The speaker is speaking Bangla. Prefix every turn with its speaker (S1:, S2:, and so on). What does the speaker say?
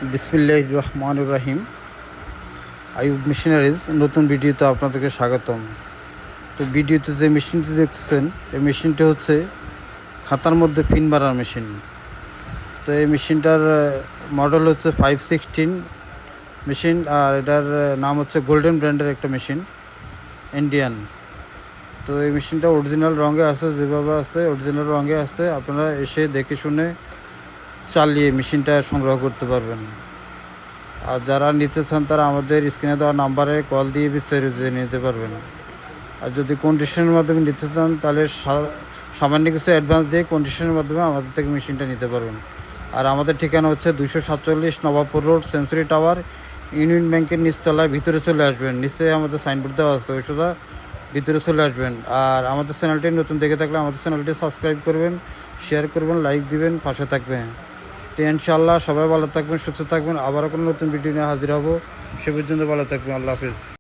S1: বিসমিল্লাহির রহমানির রহিম। আইয়ুব মেশিনারিজ নতুন ভিডিওতে আপনাদেরকে স্বাগতম। তো ভিডিওতে যে মেশিনটি দেখছেন, এই মেশিনটি হচ্ছে খাতার মধ্যে পিন মারার মেশিন। তো এই মেশিনটার মডেল হচ্ছে 516 মেশিন, আর এটার নাম হচ্ছে গোল্ডেন ব্র্যান্ডের একটা মেশিন, ইন্ডিয়ান। তো এই মেশিনটা অরিজিনাল রঙে আছে, যেভাবে আছে অরিজিনাল রঙে আছে। আপনারা এসে দেখে শুনে চালিয়ে মেশিনটা সংগ্রহ করতে পারবেন। আর যারা নিতে চান তারা আমাদের স্ক্রিনে দেওয়া নাম্বারে কল দিয়ে বিস্তারিত জেনে নিতে পারবেন। আর যদি কন্ডিশনের মাধ্যমে নিতে চান তাহলে সামান্য কিছু অ্যাডভান্স দিয়ে কন্ডিশনের মাধ্যমে আমাদের থেকে মেশিনটা নিতে পারবেন। আর আমাদের ঠিকানা হচ্ছে 247 Nawabpur road, century tower, union ব্যাংকের নিচতলায়। ভিতরে চলে আসবেন, নিচে আমাদের সাইনবোর্ড দেওয়া আছে, ওই সোজা ভিতরে চলে আসবেন। আর আমাদের চ্যানেলটি নতুন দেখে থাকলে আমাদের চ্যানেলটি সাবস্ক্রাইব করবেন, শেয়ার করবেন, লাইক দিবেন, পাশে থাকবেন। তো ইনশাআল্লাহ সবাই ভালো থাকবেন, সুস্থ থাকবেন। আবারও কোনো নতুন ভিডিও নিয়ে হাজির হব। সে পর্যন্ত ভালো থাকবেন। আল্লাহ হাফেজ।